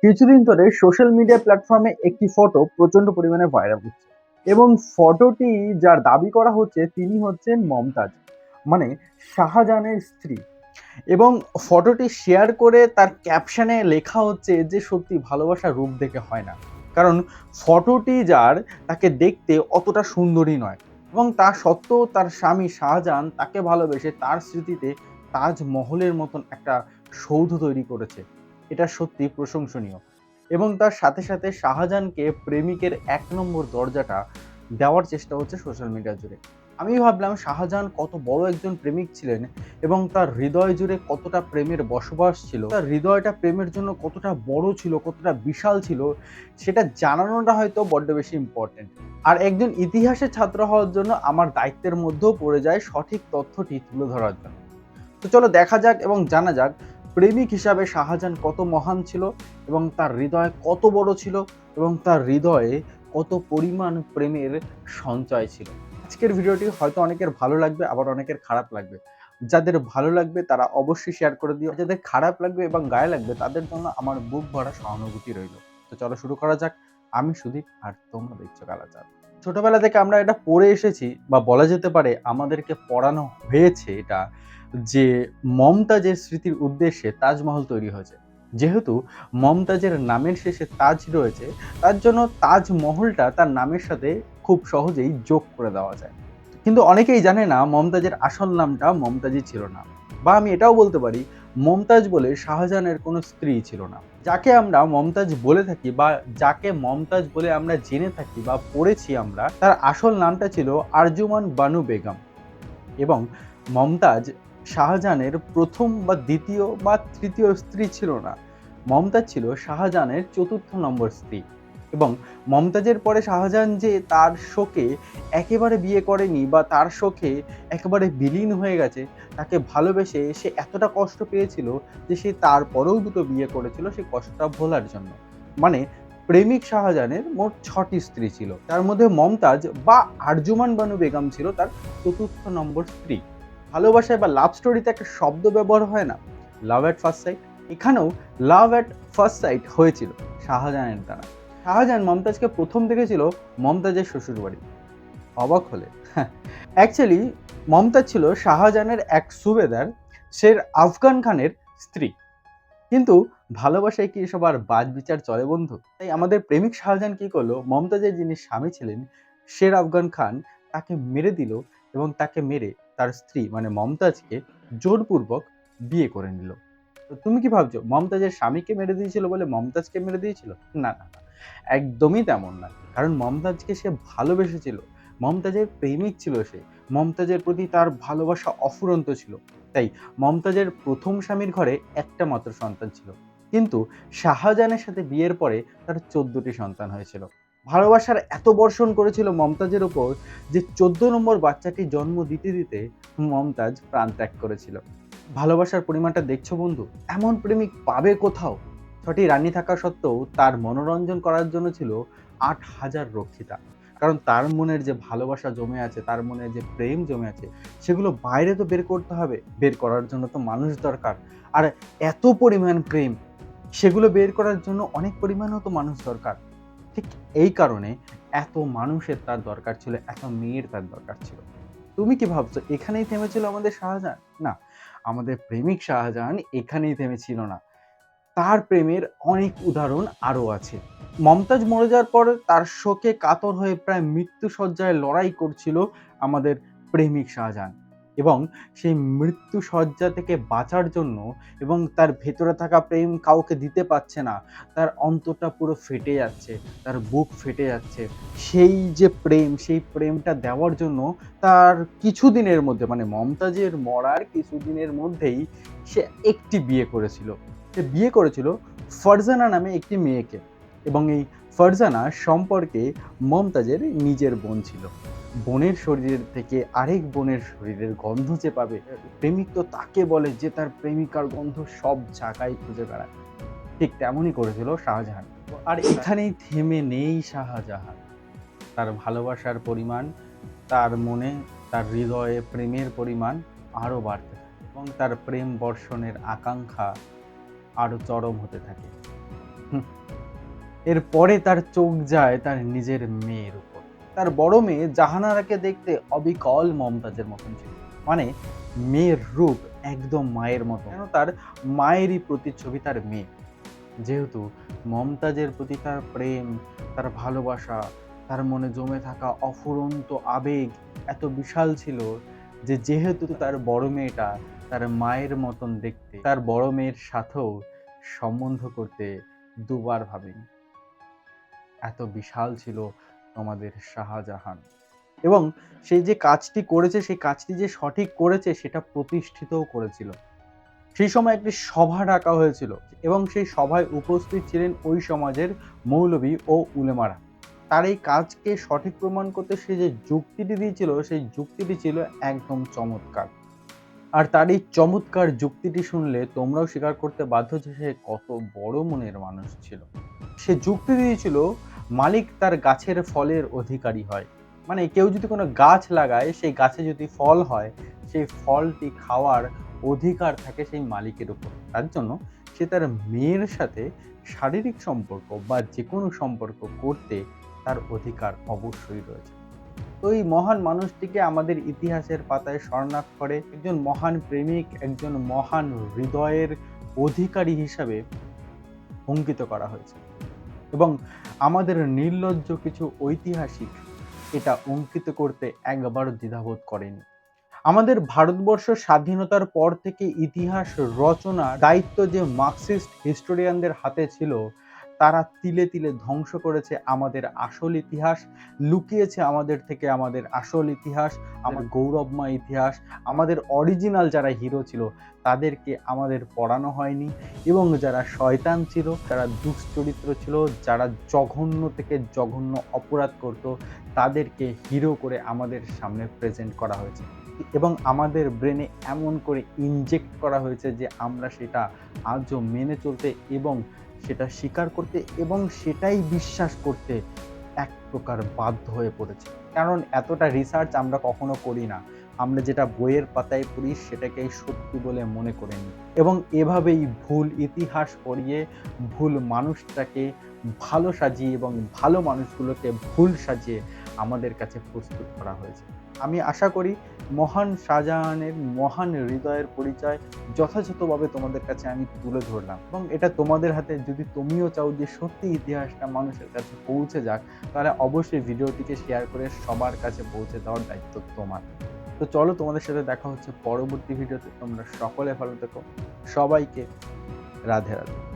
কিছুদিন ধরে social media প্ল্যাটফর্মে একটি ফটো প্রচন্ড পরিমাণে ভাইরাল হচ্ছে এবং ফটোটি যার দাবি করা হচ্ছে তিনি হচ্ছেন মমতাজ, মানে শাহজাহানের স্ত্রী। এবং ফটোটি শেয়ার করে তার ক্যাপশনে লেখা হচ্ছে যে সত্যি ভালোবাসার রূপ দেখে হয় না, কারণ ফটোটি যার তাকে দেখতে অতটা সুন্দরী নয় এবং তা সত্ত্বেও তার স্বামী শাহজাহান তাকে ভালোবেসে তার স্মৃতিতে তাজমহলের মতন একটা সৌধ তৈরি করেছে। এটা সত্যি প্রশংসনীয়। এবং তার সাথে সাথে শাহজাহানকে প্রেমিকের এক নম্বর দরজাটা দেওয়ার চেষ্টা হচ্ছে সোশ্যাল মিডিয়া জুড়ে। আমি ভাবলাম শাহজাহান কত বড় একজন প্রেমিক ছিলেন এবং তার হৃদয় জুড়ে কতটা প্রেমের বসবাস ছিল, তার হৃদয়টা প্রেমের জন্য কতটা বড় ছিল, কতটা বিশাল ছিল, সেটা জানানোটা হয়তো বড্ড বেশি ইম্পর্টেন্ট। আর একজন ইতিহাসের ছাত্র হওয়ার জন্য আমার দায়িত্বের মধ্যেও পড়ে যায় সঠিক তথ্যটি তুলে ধরার জন্য। তো চলো দেখা যাক এবং জানা যাক প্রেমিক হিসাবে শাহজাহান কত মহান ছিল এবং তার হৃদয় কত বড় ছিল এবং তার হৃদয়ে কত পরিমাণ প্রেমের সঞ্চয় ছিল। আজকের ভিডিওটি হয়তো অনেকের ভালো লাগবে, আবার অনেকের খারাপ লাগবে। যাদের ভালো লাগবে তারা অবশ্যই শেয়ার করে দিও, যাদের খারাপ লাগবে এবং গায়ে লাগবে তাদের জন্য আমার বুক ভরা সহানুভূতি রইল। তো চলো শুরু করা যাক। আমি সুদীপ, আর তোমরা দেখছো কালাচাঁদ। ছোটবেলা থেকে আমরা এটা পড়ে এসেছি, বা বলা যেতে পারে আমাদেরকে পড়ানো হয়েছে এটা, যে মমতাজের স্মৃতির উদ্দেশ্যে তাজমহল তৈরি হয়েছে। যেহেতু মমতাজের নামের শেষে তাজ রয়েছে, তার জন্য তাজমহলটা তার নামের সাথে খুব সহজেই যোগ করে দেওয়া যায়। কিন্তু অনেকেই জানে না মমতাজের আসল নামটা মমতাজই ছিল না, বা আমি এটাও বলতে পারি মমতাজ বলে শাহজাহানের কোনো স্ত্রী ছিল না। যাকে আমরা মমতাজ বলে থাকি বা যাকে মমতাজ বলে আমরা জেনে থাকি বা পড়েছি আমরা, তার আসল নামটা ছিল আরজুমান বানু বেগম। এবং মমতাজ শাহজাহানের প্রথম বা দ্বিতীয় বা তৃতীয় স্ত্রী ছিল না। মমতাজ ছিল শাহজাহানের চতুর্থ নম্বর স্ত্রী। এবং মমতাজের পরে শাহজাহান যে তার শোকে একেবারে বিয়ে করেনি বা তার শোকে একেবারে বিলীন হয়ে গেছে, তাকে ভালোবেসে সে এতটা কষ্ট পেয়েছিল যে সে তারপরেও দুটো বিয়ে করেছিল সেই কষ্টটা ভোলার জন্য। মানে প্রেমিক শাহজাহানের মোট 6টি স্ত্রী ছিল, তার মধ্যে মমতাজ বা আরজুমান বানু বেগম ছিল তার চতুর্থ নম্বর স্ত্রী। ভালোবাসায় বা লাভ স্টোরিতে একটা শব্দ ব্যবহার হয় না, লাভ অ্যাট ফার্স্ট সাইট। এখানেও লাভ অ্যাট ফার্স্ট সাইট হয়েছিল শাহজাহানের দ্বারা। শাহজাহান মমতাজকে প্রথম দেখেছিল মমতাজের শ্বশুর বাড়ি। অবাক হলে অ্যাকচুয়ালি মমতাজ ছিল শাহজাহানের এক সুবেদার শের আফগান খানের স্ত্রী। কিন্তু ভালোবাসায় কি এসব আর বাজ বিচার চলে বন্ধু? তাই আমাদের প্রেমিক শাহজাহান কি করলো, মমতাজের যিনি স্বামী ছিলেন শের আফগান খান, তাকে মেরে দিল এবং তাকে মেরে তার স্ত্রী মানে মমতাজকে জোরপূর্বক বিয়ে করে নিল। তো তুমি কি ভাবছো মমতাজের স্বামীকে মেরে দিয়েছিল বলে মমতাজকে মেরে দিয়েছিল? না না না, একদমই তেমন না। কারণ মমতাজকে সে ভালোবেসেছিল, মমতাজের প্রেমিক ছিল সে, মমতাজের প্রতি তার ভালোবাসা অফুরন্ত ছিল। তাই মমতাজের প্রথম স্বামীর ঘরে একটা মাত্র সন্তান ছিল, কিন্তু শাহজাহানের সাথে বিয়ের পরে তার 14টি সন্তান হয়েছিল। ভালোবাসার এত বর্ষণ করেছিল মমতাজের ওপর যে 14 নম্বর বাচ্চাটি জন্ম দিতে দিতে মমতাজ প্রাণ ত্যাগ করেছিল। ভালোবাসার পরিমাণটা দেখছো বন্ধু? এমন প্রেমিক পাবে কোথাও? 6টি রানী থাকা সত্ত্বেও তার মনোরঞ্জন করার জন্য ছিল 8,000 রক্ষিতা। কারণ তার মনের যে ভালোবাসা জমে আছে, তার মনে যে প্রেম জমে আছে, সেগুলো বাইরে তো বের করতে হবে। বের করার জন্য তো মানুষ দরকার। আর এত পরিমাণ প্রেম, সেগুলো বের করার জন্য অনেক পরিমাণেও তো মানুষ দরকার। ঠিক এই কারণে এত মানুষের তার দরকার ছিল, এত মেয়ের তার দরকার ছিল। তুমি কি ভাবছো এখানেই থেমেছিল আমাদের শাহজাহান? না, আমাদের প্রেমিক শাহজাহান এখানেই থেমেছিল না। তার প্রেমের অনেক উদাহরণ আরও আছে। মমতাজ মরে যাওয়ার পর তার শোকে কাতর হয়ে প্রায় মৃত্যু শয্যায় লড়াই করছিল আমাদের প্রেমিক শাহজাহান। এবং সেই মৃত্যু শয্যা থেকে বাঁচার জন্য এবং তার ভেতরে থাকা প্রেম কাউকে দিতে পারছে না, তার অন্তরটা পুরো ফেটে যাচ্ছে, তার বুক ফেটে যাচ্ছে, সেই যে প্রেম, সেই প্রেমটা দেওয়ার জন্য তার কিছুদিনের মধ্যে, মানে মমতাজের মরার কিছুদিনের মধ্যেই সে একটি বিয়ে করেছিল। সে বিয়ে করেছিল ফারজানা নামে একটি মেয়েকে, এবং এই ফারজানা সম্পর্কে মমতাজের নিজের বোন ছিল। বোনের শরীর থেকে আরেক বোনের শরীরের গন্ধ যে পাবে, প্রেমিক তো তাকে বলে যে তার প্রেমিকার গন্ধ সব জায়গায় খুঁজে বেড়ায়। ঠিক তেমনই করেছিল শাহজাহান। আর এখানেই থেমে নেই শাহজাহান। তার ভালোবাসার পরিমাণ, তার মনে, তার হৃদয়ে প্রেমের পরিমাণ আরও বাড়তে থাকে এবং তার প্রেম বর্ষণের আকাঙ্ক্ষা আরও চরম হতে থাকে। এরপরে তার চোখ যায় তার নিজের মেয়ের উপর। তার বড় মেয়ে জাহানারাকে দেখতে অবিকল মমতাজের মতন ছিল। মানে মেয়ের রূপ একদম মায়ের মতো। কেন তার মায়েরই প্রতিচ্ছবি তার মেয়ে। যেহেতু মমতাজের প্রতি তার প্রেম, তার ভালোবাসা, তার মনে জমে থাকা অফুরন্ত আবেগ এত বিশাল ছিল যে যেহেতু তার বড় মেয়েটা তার মায়ের মতন দেখতে, তার বড় মেয়ের সাথেও সম্বন্ধ করতে দুবার ভাবেনি। এত বিশাল ছিল তোমাদের শাহজাহান। এবং সে যে কাজটি করেছে, সেই কাজটি যে সঠিক করেছে সেটা প্রতিষ্ঠিতও করেছিল। সেই সময় একটি সভা ডাকা হয়েছিল এবং সেই সভায় উপস্থিত ছিলেন ওই সমাজের মৌলবী ও উলেমারা। তার এই কাজকে সঠিক প্রমাণ করতে সে যে যুক্তিটি দিয়েছিল, সেই যুক্তিটি ছিল একদম চমৎকার। আর তার এই চমৎকার যুক্তিটি শুনলে তোমরাও স্বীকার করতে বাধ্য যে সে কত বড় মনের মানুষ ছিল। সে যুক্তি দিয়েছিল মালিক তার গাছের ফলের অধিকারী হয়। মানে কেউ যদি কোনো গাছ লাগায়, সেই গাছে যদি ফল হয়, সেই ফলটি খাওয়ার অধিকার থাকে সেই মালিকের উপর। তার জন্য সে তার মেয়ের সাথে শারীরিক সম্পর্ক বা যে কোনো সম্পর্ক করতে তার অধিকার অবশ্যই রয়েছে। তো এই মহান মানুষটিকে আমাদের ইতিহাসের পাতায় স্বর্ণাক্ষরে করে একজন মহান প্রেমিক, একজন মহান হৃদয়ের অধিকারী হিসাবে অঙ্কিত করা হয়েছে। এবং আমাদের নির্লজ্জ কিছু ঐতিহাসিক এটা অঙ্কিত করতে একবারও দ্বিধাবোধ করেনি। আমাদের ভারতবর্ষ স্বাধীনতার পর থেকে ইতিহাস রচনার দায়িত্ব যে মার্কসিস্ট হিস্টোরিয়ানদের হাতে ছিল, তারা তিলে তিলে ধ্বংস করেছে আমাদের আসল ইতিহাস, লুকিয়েছে আমাদের থেকে আমাদের আসল ইতিহাস, আমার গৌরবময় ইতিহাস। আমাদের অরিজিনাল যারা হিরো ছিল তাদেরকে আমাদের পড়ানো হয়নি এবং যারা শয়তান ছিল, যারা দুশ্চরিত্র ছিল, যারা জঘন্য থেকে জঘন্য অপরাধ করত, তাদেরকে হিরো করে আমাদের সামনে প্রেজেন্ট করা হয়েছে এবং আমাদের ব্রেনে এমন করে ইনজেক্ট করা হয়েছে যে আমরা সেটা আজও মেনে চলতে এবং সেটা স্বীকার করতে এবং সেটাই বিশ্বাস করতে এক প্রকার বাধ্য হয়ে পড়েছে। কারণ এতটা রিসার্চ আমরা কখনো করি না, আমরা যেটা বইয়ের পাতায় পড়ি সেটাকেই সত্যি বলে মনে করে নিই এবং এভাবেই ভুল ইতিহাস পড়িয়ে ভুল মানুষটাকে ভালো সাজিয়ে এবং ভালো মানুষগুলোকে ভুল সাজিয়ে আমাদের কাছে প্রস্তুত করা হয়েছে। আমি আশা করি মহান শাহজাহানের মহান হৃদয়ের পরিচয় যথাযথভাবে তোমাদের কাছে আমি তুলে ধরলাম এবং এটা তোমাদের হাতে। যদি তুমিও চাও যে সত্যি ইতিহাসটা মানুষের কাছে পৌঁছে যাক, তাহলে অবশ্যই ভিডিওটিকে শেয়ার করে সবার কাছে পৌঁছে দেওয়ার দায়িত্ব তোমার। তো চলো, তোমাদের সাথে দেখা হচ্ছে পরবর্তী ভিডিওতে। তোমরা সকলে ভালো থেকো। সবাইকে রাধে রাধে।